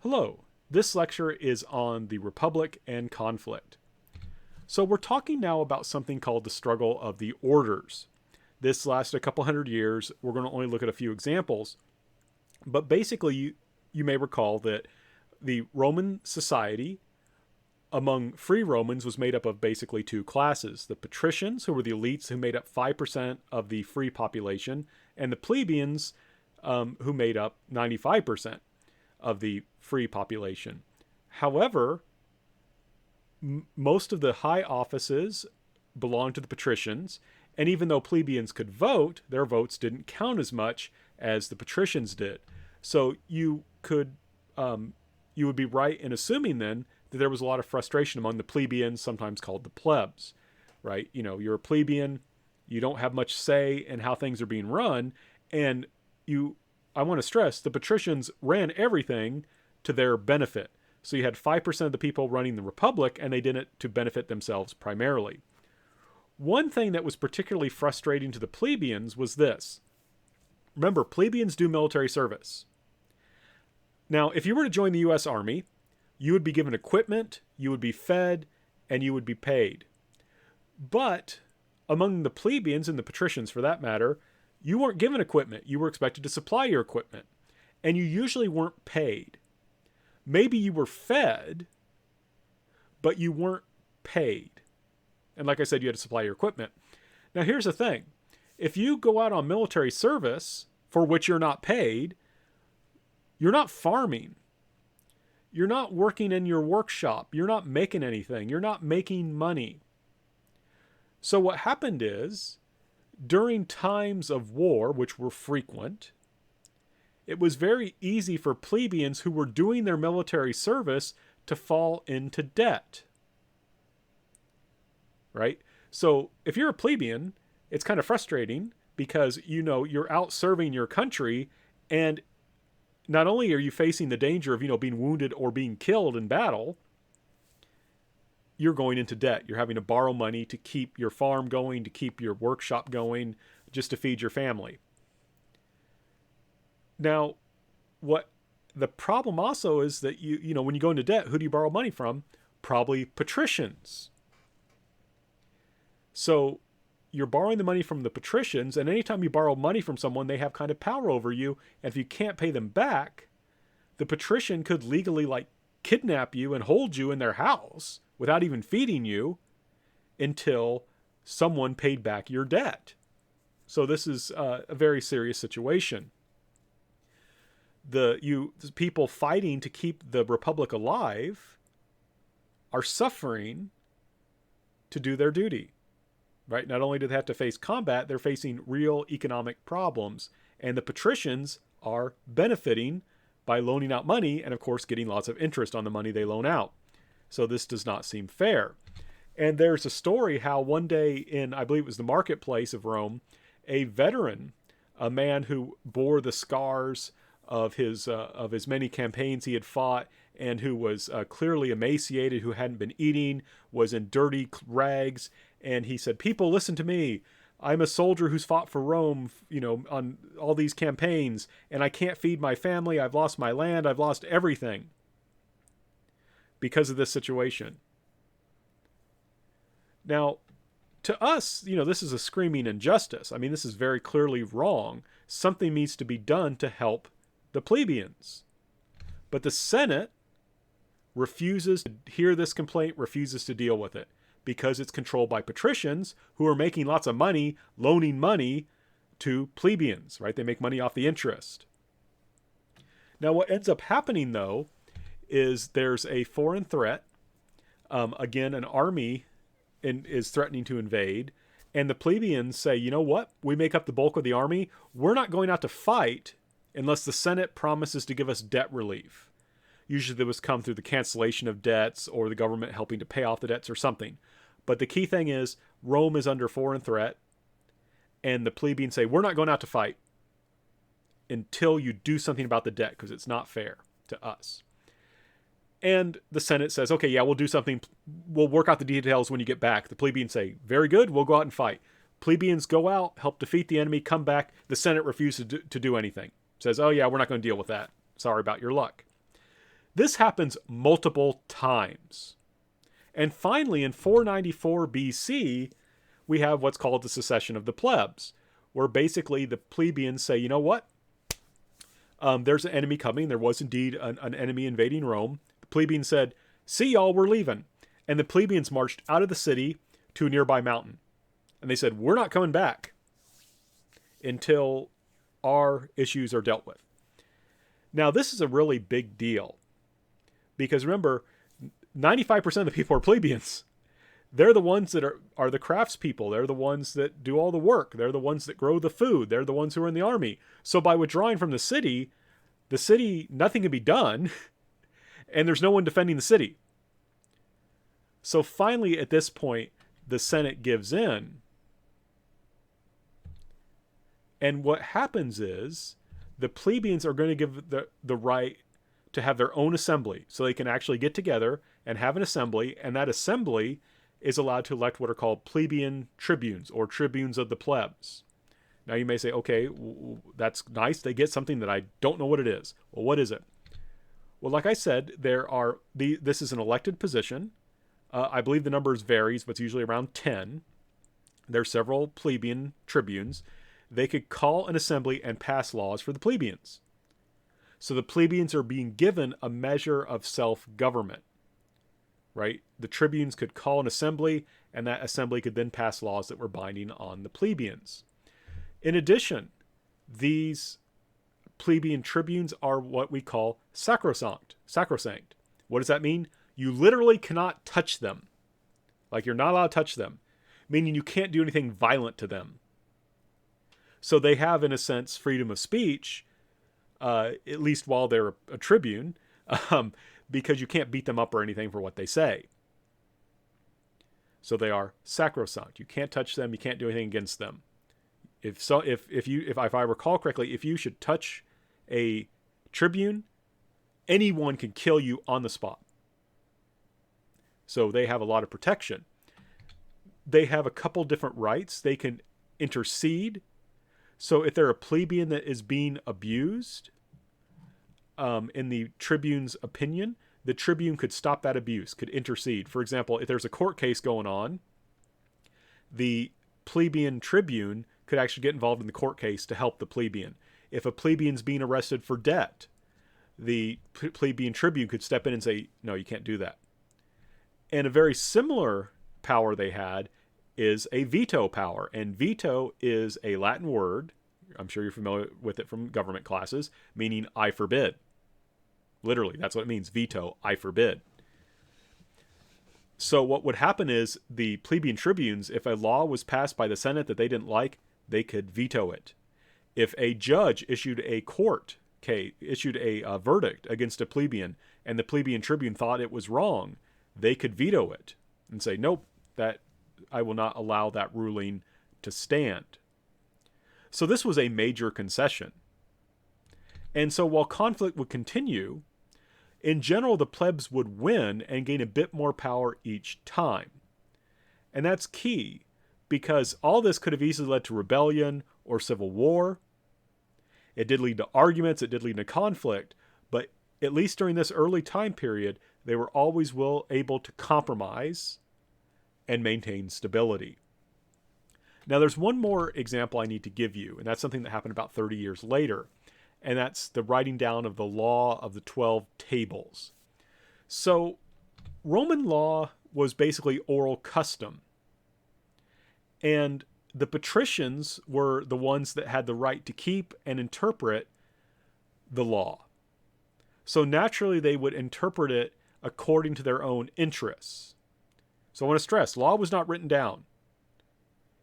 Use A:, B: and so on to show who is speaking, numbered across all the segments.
A: Hello, this lecture is on the Republic and conflict. So we're talking now about something called the struggle of the orders. This lasted a couple hundred years. We're going to only look at a few examples. But basically, you may recall that the Roman society among free Romans was made up of basically two classes: the patricians, who were the elites who made up 5% of the free population, and the plebeians, who made up 95% of the free population. However, most of the high offices belonged to the patricians, and even though plebeians could vote, their votes didn't count as much as the patricians did. So you would be right in assuming then that there was a lot of frustration among the plebeians, sometimes called the plebs, right? You know, you're a plebeian, you don't have much say in how things are being run, and I want to stress, the patricians ran everything to their benefit. So you had 5% of the people running the republic, and they did it to benefit themselves primarily. One thing that was particularly frustrating to the plebeians was this. Remember, plebeians do military service. Now, if you were to join the U.S. Army, you would be given equipment, you would be fed, and you would be paid. But among the plebeians and the patricians, for that matter, you weren't given equipment. You were expected to supply your equipment. And you usually weren't paid. Maybe you were fed, but you weren't paid. And like I said, you had to supply your equipment. Now, here's the thing. If you go out on military service for which you're not paid, you're not farming. You're not working in your workshop. You're not making anything. You're not making money. So what happened is, during times of war, which were frequent, it was very easy for plebeians who were doing their military service to fall into debt. Right? So if you're a plebeian, it's kind of frustrating because, you know, you're out serving your country, and not only are you facing the danger of, you know, being wounded or being killed in battle, you're going into debt. You're having to borrow money to keep your farm going, to keep your workshop going, just to feed your family. Now, what the problem also is that you know, when you go into debt, who do you borrow money from? Probably patricians. So you're borrowing the money from the patricians, and anytime you borrow money from someone, they have kind of power over you. And if you can't pay them back, the patrician could legally, like, kidnap you and hold you in their house without even feeding you until someone paid back your debt. So this is a very serious situation. The people fighting to keep the republic alive are suffering to do their duty. Right? Not only do they have to face combat, they're facing real economic problems. And the patricians are benefiting by loaning out money and, of course, getting lots of interest on the money they loan out. So this does not seem fair. And there's a story how one day in, I believe it was the marketplace of Rome, a veteran, a man who bore the scars of his many campaigns he had fought, and who was clearly emaciated, who hadn't been eating, was in dirty rags. And he said, "People, listen to me. I'm a soldier who's fought for Rome, you know, on all these campaigns, and I can't feed my family. I've lost my land. I've lost everything because of this situation." Now, to us, you know, this is a screaming injustice. I mean, this is very clearly wrong. Something needs to be done to help the plebeians. But the Senate refuses to hear this complaint, refuses to deal with it, because it's controlled by patricians who are making lots of money, loaning money to plebeians, right? They make money off the interest. Now, what ends up happening, though, is there's a foreign threat. Again, an army is threatening to invade, and the plebeians say, you know what? We make up the bulk of the army. We're not going out to fight unless the Senate promises to give us debt relief. Usually this come through the cancellation of debts or the government helping to pay off the debts or something. But the key thing is Rome is under foreign threat, and the plebeians say, we're not going out to fight until you do something about the debt, because it's not fair to us. And the Senate says, okay, yeah, we'll do something. We'll work out the details when you get back. The plebeians say, very good, we'll go out and fight. Plebeians go out, help defeat the enemy, come back. The Senate refuses to do anything. Says, oh yeah, we're not going to deal with that. Sorry about your luck. This happens multiple times. And finally, in 494 BC, we have what's called the Secession of the Plebs, where basically the plebeians say, you know what? There's an enemy coming. There was indeed an enemy invading Rome. The plebeians said, see y'all, we're leaving. And the plebeians marched out of the city to a nearby mountain. And they said, we're not coming back until our issues are dealt with. Now, this is a really big deal. Because remember, 95% of the people are plebeians. They're the ones that are the craftspeople. They're the ones that do all the work. They're the ones that grow the food. They're the ones who are in the army. So by withdrawing from the city, nothing can be done. And there's no one defending the city. So finally, at this point, the Senate gives in. And what happens is the plebeians are going to give the right to have their own assembly. So they can actually get together and have an assembly. And that assembly is allowed to elect what are called plebeian tribunes, or tribunes of the plebs. Now you may say, okay, that's nice. They get something that I don't know what it is. Well, what is it? Well, like I said, this is an elected position. I believe the numbers varies, but it's usually around 10. There are several plebeian tribunes. They could call an assembly and pass laws for the plebeians. So the plebeians are being given a measure of self-government, right? The tribunes could call an assembly, and that assembly could then pass laws that were binding on the plebeians. In addition, these plebeian tribunes are what we call sacrosanct. Sacrosanct. What does that mean? You literally cannot touch them. Like, you're not allowed to touch them, meaning you can't do anything violent to them. So they have, in a sense, freedom of speech, at least while they're a tribune, because you can't beat them up or anything for what they say. So they are sacrosanct. You can't touch them. You can't do anything against them. If I recall correctly, if you should touch a tribune, anyone can kill you on the spot. So they have a lot of protection. They have a couple different rights. They can intercede. So if they're a plebeian that is being abused, in the tribune's opinion, the tribune could stop that abuse, could intercede. For example, if there's a court case going on, the plebeian tribune could actually get involved in the court case to help the plebeian. If a plebeian's being arrested for debt, the plebeian tribune could step in and say, no, you can't do that. And a very similar power they had is a veto power. And veto is a Latin word, I'm sure you're familiar with it from government classes, meaning I forbid. Literally, that's what it means, veto, I forbid. So what would happen is the plebeian tribunes, if a law was passed by the Senate that they didn't like, they could veto it. If a judge issued a verdict against a plebeian, and the plebeian tribune thought it was wrong, they could veto it and say, nope, that I will not allow that ruling to stand. So this was a major concession. And so while conflict would continue, in general, the plebs would win and gain a bit more power each time. And that's key, because all this could have easily led to rebellion or civil war. It did lead to arguments, it did lead to conflict, but at least during this early time period, they were always able to compromise and maintain stability. Now, there's one more example I need to give you, and that's something that happened about 30 years later, and that's the writing down of the law of the 12 tables. So, Roman law was basically oral custom, and the patricians were the ones that had the right to keep and interpret the law. So naturally, they would interpret it according to their own interests. So I want to stress, law was not written down.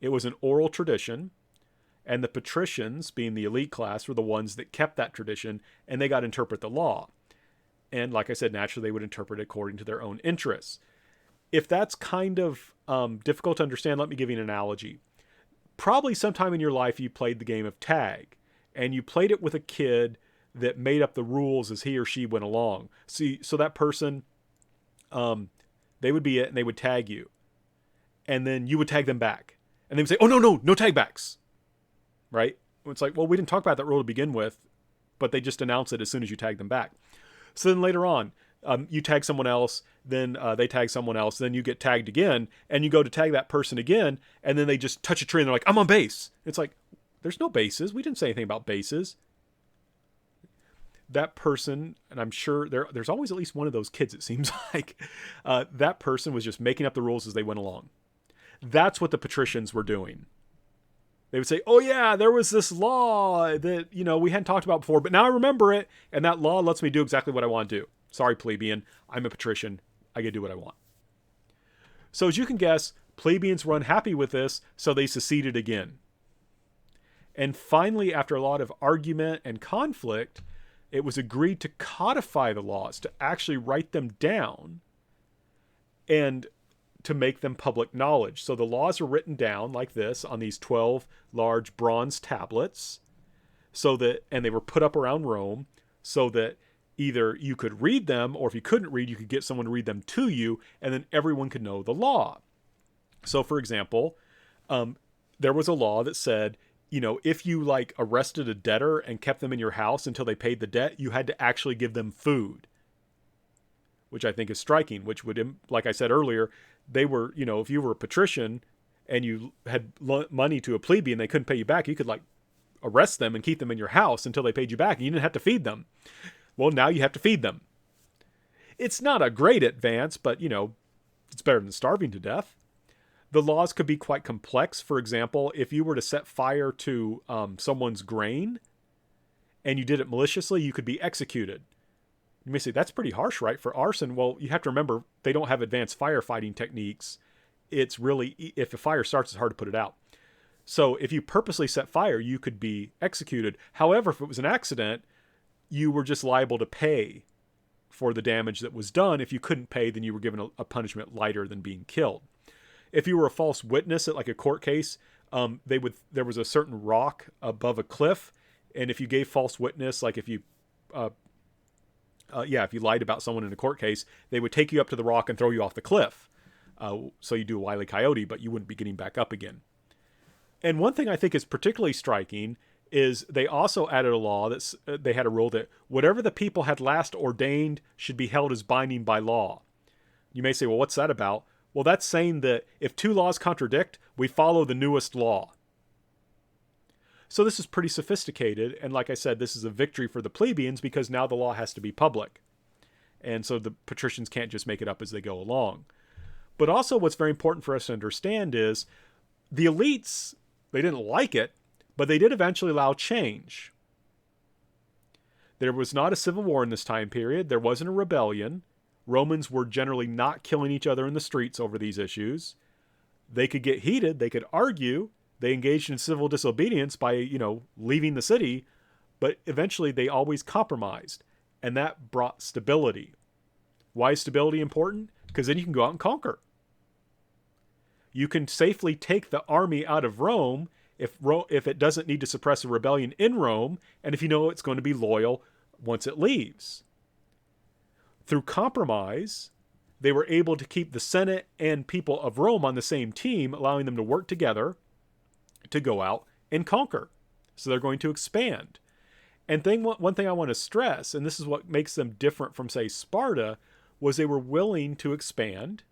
A: It was an oral tradition, and the patricians, being the elite class, were the ones that kept that tradition, and they got to interpret the law. And like I said, naturally, they would interpret it according to their own interests. If that's kind of difficult to understand, let me give you an analogy. Probably sometime in your life you played the game of tag, and you played it with a kid that made up the rules as he or she went along. So that person, they would be it, and they would tag you. And then you would tag them back. And they would say, oh, no tag backs. Right? It's like, well, we didn't talk about that rule to begin with, but they just announce it as soon as you tag them back. So then later on, You tag someone else, then they tag someone else, then you get tagged again, and you go to tag that person again, and then they just touch a tree and they're like, I'm on base. It's like, there's no bases. We didn't say anything about bases. That person, and I'm sure there's always at least one of those kids, it seems like, that person was just making up the rules as they went along. That's what the patricians were doing. They would say, oh yeah, there was this law that, we hadn't talked about before, but now I remember it, and that law lets me do exactly what I want to do. Sorry, plebeian, I'm a patrician. I get to do what I want. So as you can guess, plebeians were unhappy with this, so they seceded again. And finally, after a lot of argument and conflict, it was agreed to codify the laws, to actually write them down and to make them public knowledge. So the laws are written down like this on these 12 large bronze tablets, and they were put up around Rome so that either you could read them, or if you couldn't read, you could get someone to read them to you, and then everyone could know the law. So for example, there was a law that said, if you arrested a debtor and kept them in your house until they paid the debt, you had to actually give them food, which I think is striking, which would, like I said earlier, they were, if you were a patrician and you had money to a plebeian, they couldn't pay you back. You could arrest them and keep them in your house until they paid you back, and you didn't have to feed them. Well, now you have to feed them. It's not a great advance, but it's better than starving to death. The laws could be quite complex. For example, if you were to set fire to someone's grain and you did it maliciously, you could be executed. You may say, that's pretty harsh, right? For arson, well, you have to remember, they don't have advanced firefighting techniques. It's really, if a fire starts, it's hard to put it out. So if you purposely set fire, you could be executed. However, if it was an accident, you were just liable to pay for the damage that was done. If you couldn't pay, then you were given a punishment lighter than being killed. If you were a false witness at a court case, there was a certain rock above a cliff, and if you gave false witness, if you lied about someone in a court case, they would take you up to the rock and throw you off the cliff. So you do a Wile E. Coyote, but you wouldn't be getting back up again. And one thing I think is particularly striking is they also added a law they had a rule that whatever the people had last ordained should be held as binding by law. You may say, well, what's that about? Well, that's saying that if two laws contradict, we follow the newest law. So this is pretty sophisticated, and like I said, this is a victory for the plebeians because now the law has to be public. And so the patricians can't just make it up as they go along. But also what's very important for us to understand is the elites, they didn't like it, but they did eventually allow change. There was not a civil war in this time period. There wasn't a rebellion. Romans were generally not killing each other in the streets over these issues. They could get heated. They could argue. They engaged in civil disobedience by, leaving the city. But eventually they always compromised. And that brought stability. Why is stability important? Because then you can go out and conquer. You can safely take the army out of Rome if it doesn't need to suppress a rebellion in Rome, and if you know it's going to be loyal once it leaves. Through compromise, they were able to keep the Senate and people of Rome on the same team, allowing them to work together to go out and conquer. So they're going to expand. And one thing I want to stress, and this is what makes them different from, say, Sparta, was they were willing to expand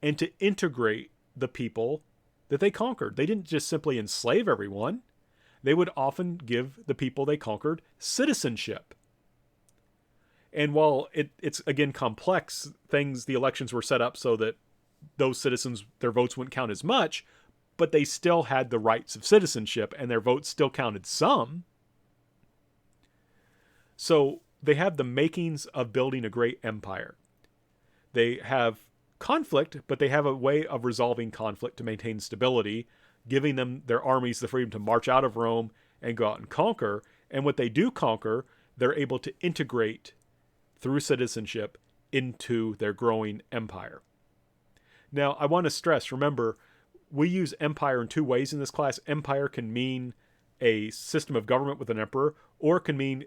A: and to integrate the people that they conquered. They didn't just simply enslave everyone. They would often give the people they conquered citizenship. And while it's again complex, the elections were set up so that those citizens, their votes wouldn't count as much, but they still had the rights of citizenship and their votes still counted some. So they have the makings of building a great empire. They have conflict, but they have a way of resolving conflict to maintain stability, giving them their armies the freedom to march out of Rome and go out and conquer. And what they do conquer, they're able to integrate through citizenship into their growing empire. Now, I want to stress, remember, we use empire in two ways in this class. Empire can mean a system of government with an emperor, or it can mean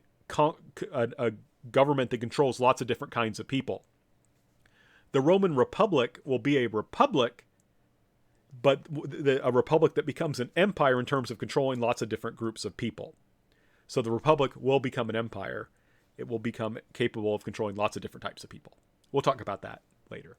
A: a government that controls lots of different kinds of people. The Roman Republic will be a republic, but a republic that becomes an empire in terms of controlling lots of different groups of people. So the republic will become an empire. it will become capable of controlling lots of different types of people. We'll talk about that later.